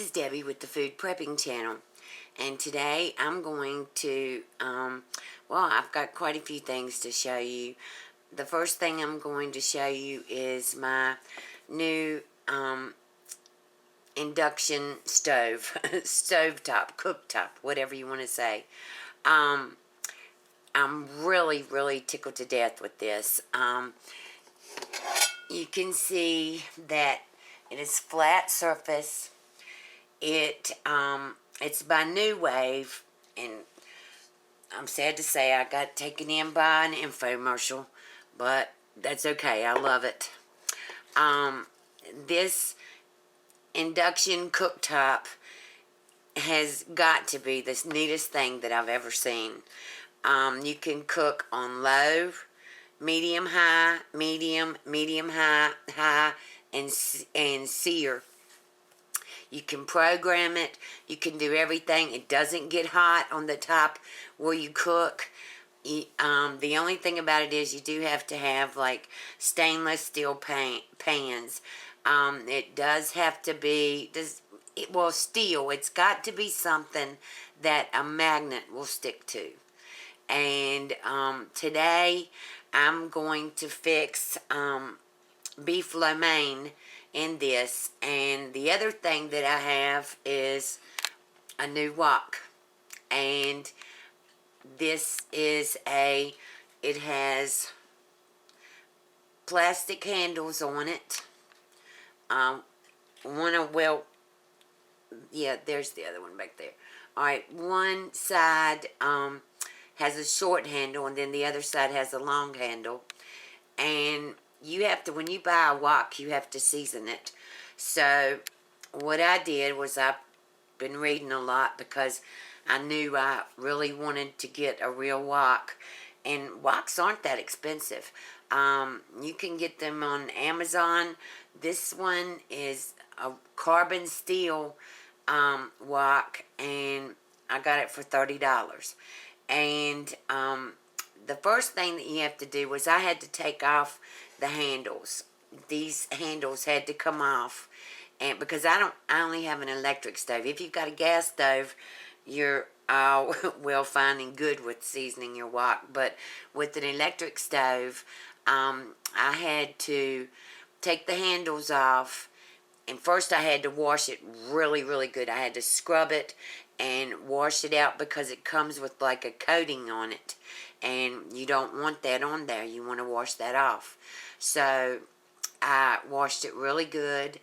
is Debbie with the Food Prepping Channel, and today I'm going to, well, I've got quite a few things to show you. The first thing I'm going to show you is my new induction stove, stovetop, cooktop, whatever you want to say. I'm really tickled to death with this. You can see that it is flat surface. It's by NuWave, and I'm sad to say I got taken in by an infomercial, but that's okay. I love it. This induction cooktop has got to be the neatest thing that I've ever seen. You can cook on low, medium, high, medium, high, and sear. You can program it. You can do everything. It doesn't get hot on the top where you cook. The only thing about it is you do have to have like stainless steel pans. It does have to be, steel. It's got to be something that a magnet will stick to. And today I'm going to fix beef lo mein in this, and the other thing that I have is a new wok, and this is it has plastic handles on it. There's the other one back there. Alright, one side has a short handle, and then the other side has a long handle, and you have to, when you buy a wok, you have to season it. So what I did was I've been reading a lot because I knew I really wanted to get a real wok, and woks aren't that expensive. You can get them on Amazon. This one is a carbon steel wok, and I got it for $30. And the first thing that you have to do was I had to take off the handles. These handles had to come off, and because I only have an electric stove. If you've got a gas stove, you're all well fine and good with seasoning your wok, but with an electric stove, I had to take the handles off, and first I had to wash it really good. I had to scrub it and wash it out because it comes with like a coating on it, and you don't want that on there. You want to wash that off. So I washed it really good,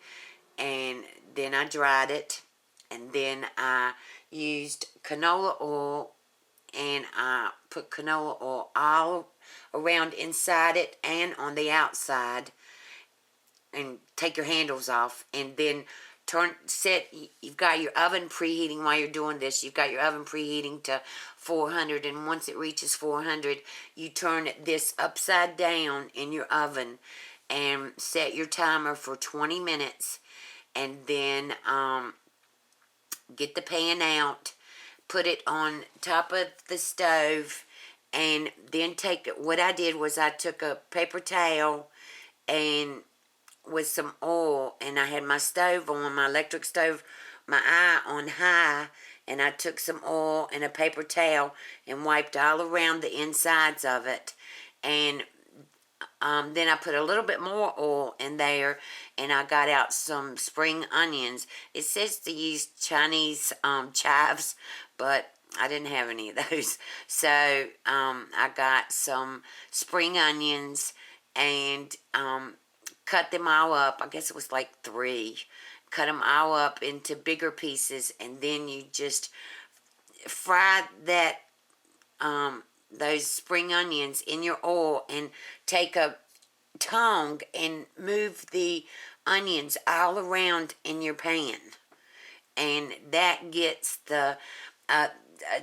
and then I dried it, and then I used canola oil, and I put canola oil all around inside it and on the outside, and take your handles off, and then you've got your oven preheating while you're doing this. You've got your oven preheating to 400, and once it reaches 400, you turn this upside down in your oven and set your timer for 20 minutes, and then get the pan out, put it on top of the stove, and then what I did was I took a paper towel and with some oil, and I had my stove on, my electric stove, my eye on high, and I took some oil and a paper towel and wiped all around the insides of it, and then I put a little bit more oil in there, and I got out some spring onions. It says to use Chinese chives, but I didn't have any of those, so I got some spring onions and cut them all up. I guess it was like 3. Cut them all up into bigger pieces, and then you just fry that those spring onions in your oil, and take a tongue and move the onions all around in your pan, and that gets the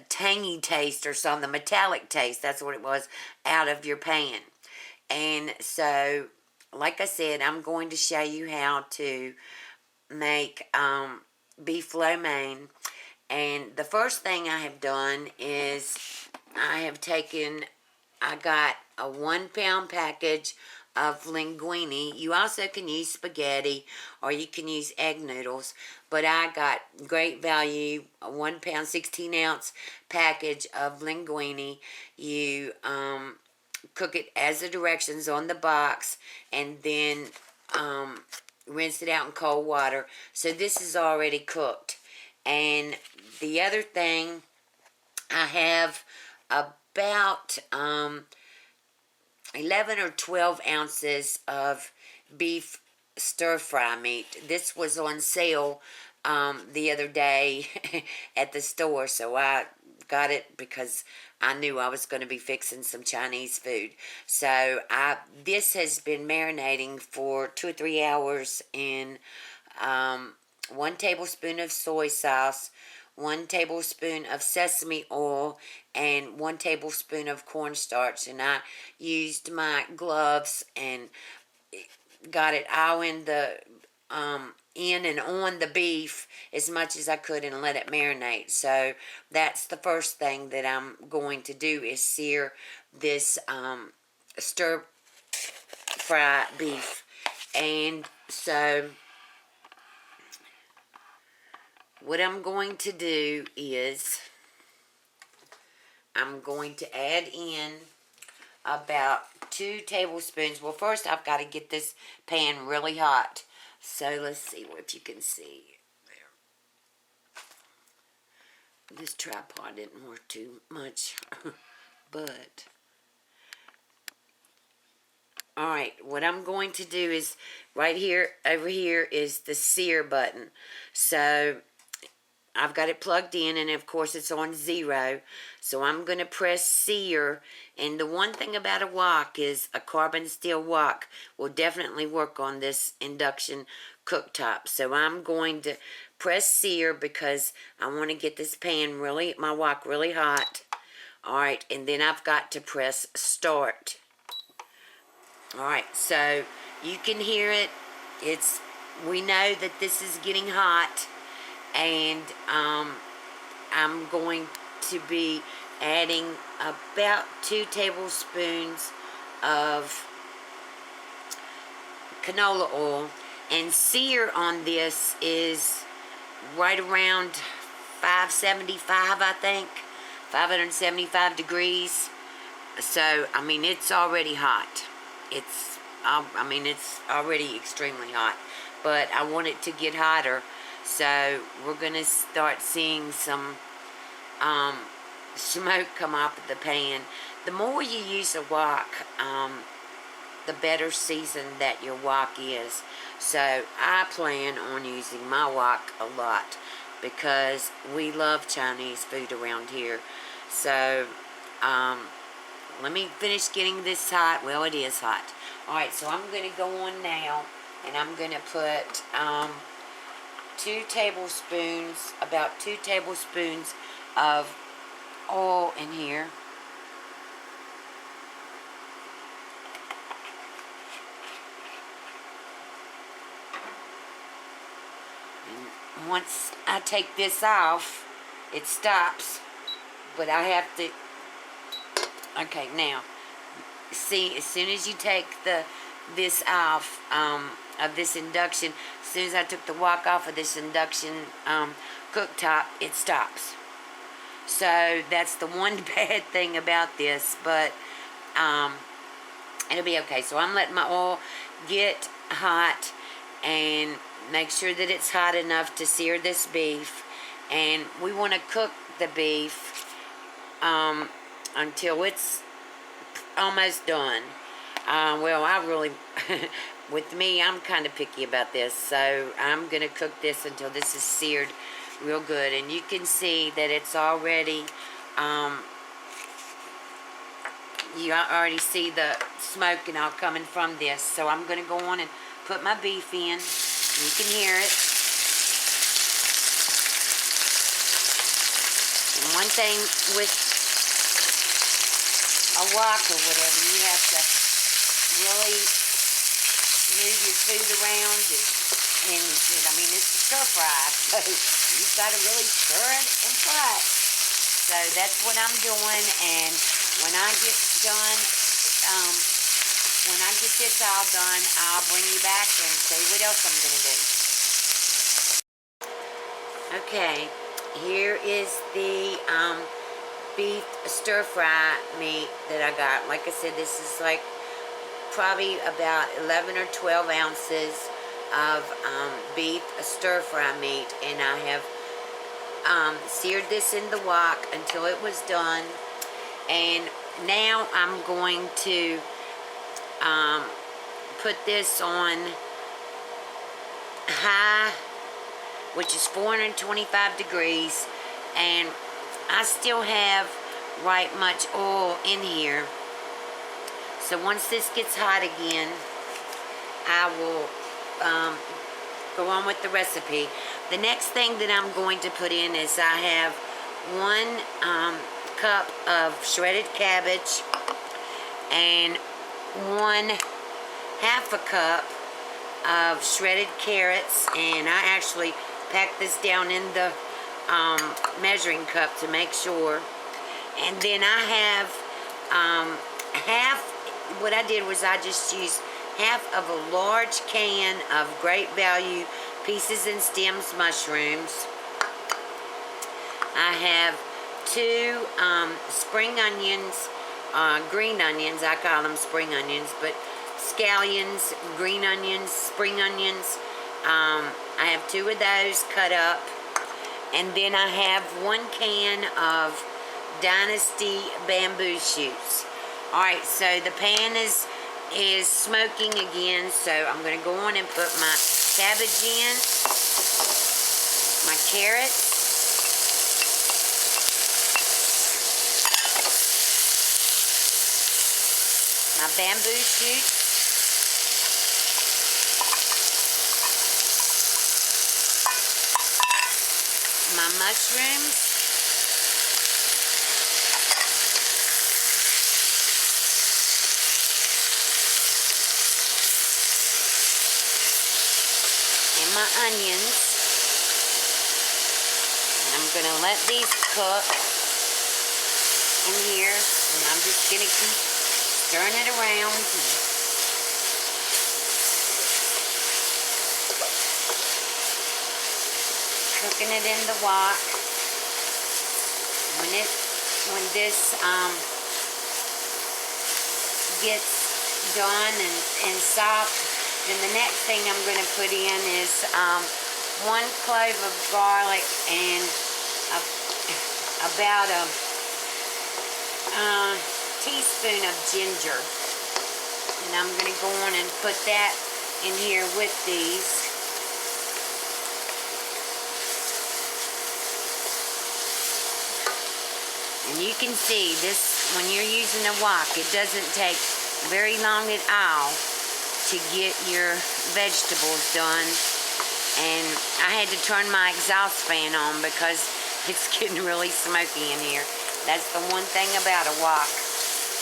tangy taste or some, the metallic taste, that's what it was, out of your pan. And so, like I said, I'm going to show you how to make beef lo mein. And the first thing I have done is I got a 1-pound package of linguine. You also can use spaghetti or you can use egg noodles, but I got great value, a 1 pound 16 ounce package of linguine. You cook it as the directions on the box, and then rinse it out in cold water. So this is already cooked. And the other thing, I have about 11 or 12 ounces of beef stir-fry meat. This was on sale the other day at the store, so I got it because I knew I was going to be fixing some Chinese food. So this has been marinating for 2 or 3 hours in 1 tablespoon of soy sauce, 1 tablespoon of sesame oil, and 1 tablespoon of cornstarch. And I used my gloves and got it all in the in and on the beef as much as I could and let it marinate. So that's the first thing that I'm going to do, is sear this stir fry beef. And so what I'm going to do is I'm going to add in about 2 tablespoons. Well, first I've got to get this pan really hot. So let's see if you can see. There. This tripod didn't work too much, but alright, what I'm going to do is right here, over here is the sear button. So I've got it plugged in, and of course it's on 0. So I'm going to press sear. And the one thing about a wok is a carbon steel wok will definitely work on this induction cooktop. So I'm going to press sear because I want to get this pan really, my wok really hot. Alright, and then I've got to press start. Alright, so you can hear it. We know that this is getting hot. And I'm going to be adding about 2 tablespoons of canola oil. And sear on this is right around 575, I think. 575 degrees. So, I mean, it's already hot. It's already extremely hot. But I want it to get hotter. So we're going to start seeing some smoke come off of the pan. The more you use a wok, the better seasoned that your wok is. So I plan on using my wok a lot because we love Chinese food around here. So let me finish getting this hot. Well, it is hot. Alright, so I'm going to go on now, and I'm going to put 2 tablespoons, about 2 tablespoons of oil in here. And once I take this off, it stops, but I have to, okay, now, see, as soon as you take this off of this induction, as soon as I took the wok off of this induction cooktop, it stops. So that's the one bad thing about this, but it'll be okay. So I'm letting my oil get hot and make sure that it's hot enough to sear this beef. And we want to cook the beef until it's almost done. Well, I really, with me, I'm kind of picky about this, so I'm going to cook this until this is seared real good. And you can see that it's already, you already see the smoke and all coming from this. So I'm going to go on and put my beef in. You can hear it. And one thing with a wok or whatever, you have to really move your food around, and I mean, it's stir fry, so you've got to really stir it and fry it. So that's what I'm doing, and when I get done when I get this all done, I'll bring you back and show you what else I'm going to do. Okay, here is the beef stir-fry meat that I got. Like I said, this is like probably about 11 or 12 ounces of beef stir-fry meat, and I have seared this in the wok until it was done. And now I'm going to put this on high, which is 425 degrees, and I still have right much oil in here. So once this gets hot again, I will go on with the recipe. The next thing that I'm going to put in is I have 1 cup of shredded cabbage and 1/2 cup of shredded carrots, and I actually packed this down in the measuring cup to make sure. And then I have what I did was I just used half of a large can of Great Value Pieces and Stems mushrooms. I have 2 spring onions, green onions, I call them spring onions, but scallions, green onions, spring onions. I have 2 of those cut up. And then I have 1 can of Dynasty bamboo shoots. Alright, so the pan is smoking again, so I'm going to go on and put my cabbage in, my carrots, my bamboo shoots, my mushrooms, and my onions. And I'm going to let these cook in here, and I'm just going to keep stirring it around. Cooking it in the wok. When this gets done and soft, then the next thing I'm going to put in is 1 clove of garlic and about a teaspoon of ginger. And I'm going to go on and put that in here with these. And you can see this, when you're using a wok, it doesn't take very long at all to get your vegetables done. And I had to turn my exhaust fan on because it's getting really smoky in here. That's the one thing about a wok,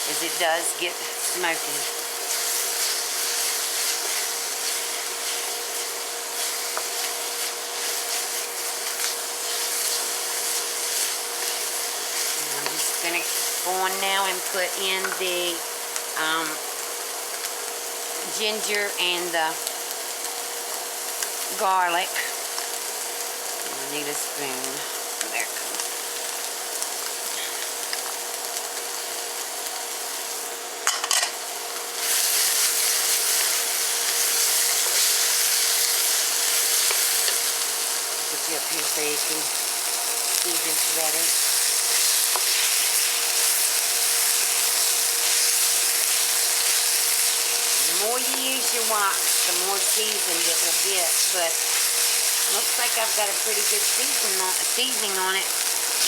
is it does get smoky. I'm going to go on now and put in the ginger and the garlic. I need a spoon. There it comes. Put you up here so you can see this better. The more you use your wok, the more seasoned it will get, but looks like I've got a pretty good seasoning on it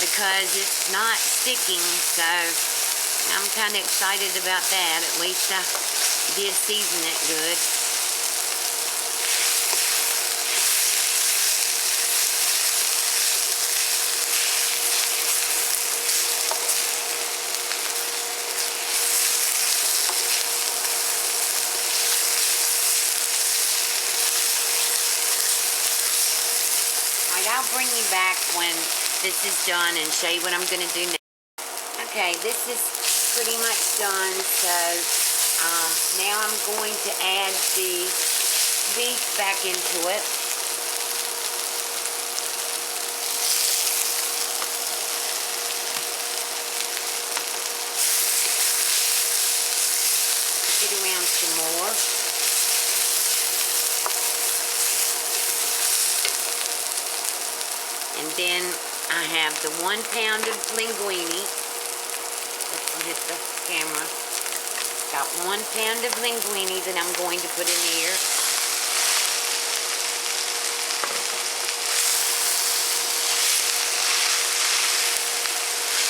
because it's not sticking, so I'm kind of excited about that. At least I did season it good. I'll bring you back when this is done and show you what I'm going to do next. Okay, this is pretty much done, so Now I'm going to add the beef back into it. Get around some more. And then I have the 1 pound of linguine. Let's hit the camera. Got 1 pound of linguine that I'm going to put in here.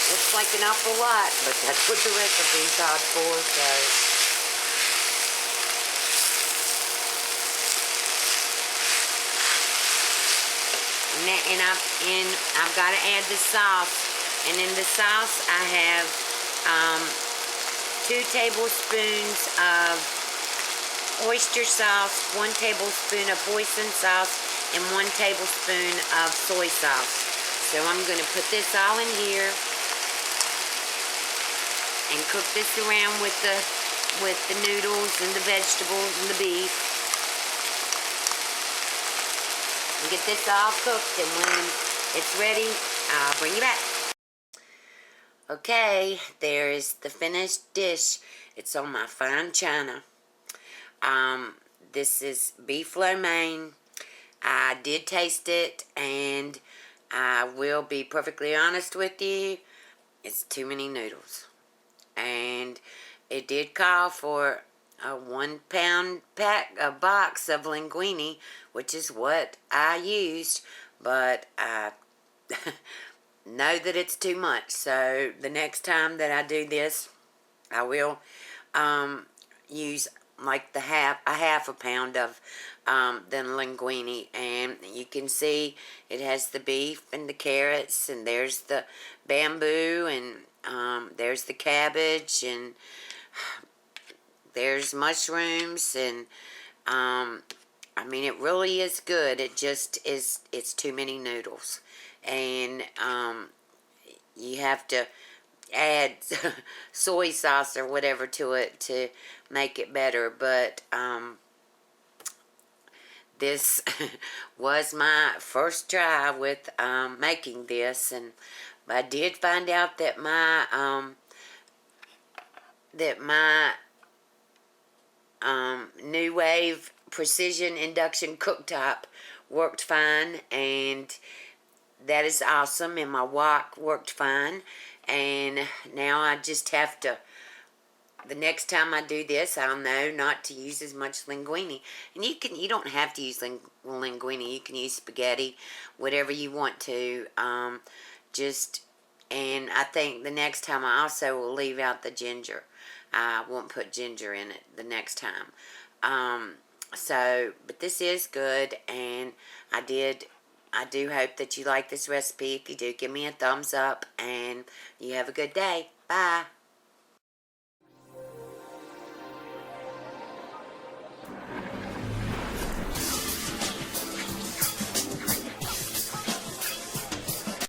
Looks like an awful lot, but that's what the recipe called for, so. And I've got to add the sauce. And in the sauce, I have 2 tablespoons of oyster sauce, 1 tablespoon of hoisin sauce, and 1 tablespoon of soy sauce. So I'm going to put this all in here and cook this around with the noodles and the vegetables and the beef. And get this all cooked, and when it's ready, I'll bring you back. Okay, there is the finished dish. It's on my fine china. This is beef lo mein. I did taste it, and I will be perfectly honest with you, it's too many noodles. And it did call for a 1 pound box of linguine, which is what I used, but I know that it's too much. So the next time that I do this, I will use like a half a pound of the linguine, and you can see it has the beef and the carrots, and there's the bamboo, and there's the cabbage, and there's mushrooms, and I mean, it really is good. It just is, it's too many noodles, and you have to add soy sauce or whatever to it to make it better. But this was my first try with making this, and I did find out that my NuWave Precision Induction Cooktop worked fine, and that is awesome, and my wok worked fine. And now I just have to, the next time I do this, I'll know not to use as much linguine. And you don't have to use linguine. You can use spaghetti, whatever you want to. And I think the next time I also will leave out the ginger. I won't put ginger in it the next time. But this is good, and I do hope that you like this recipe. If you do, give me a thumbs up, and you have a good day. Bye.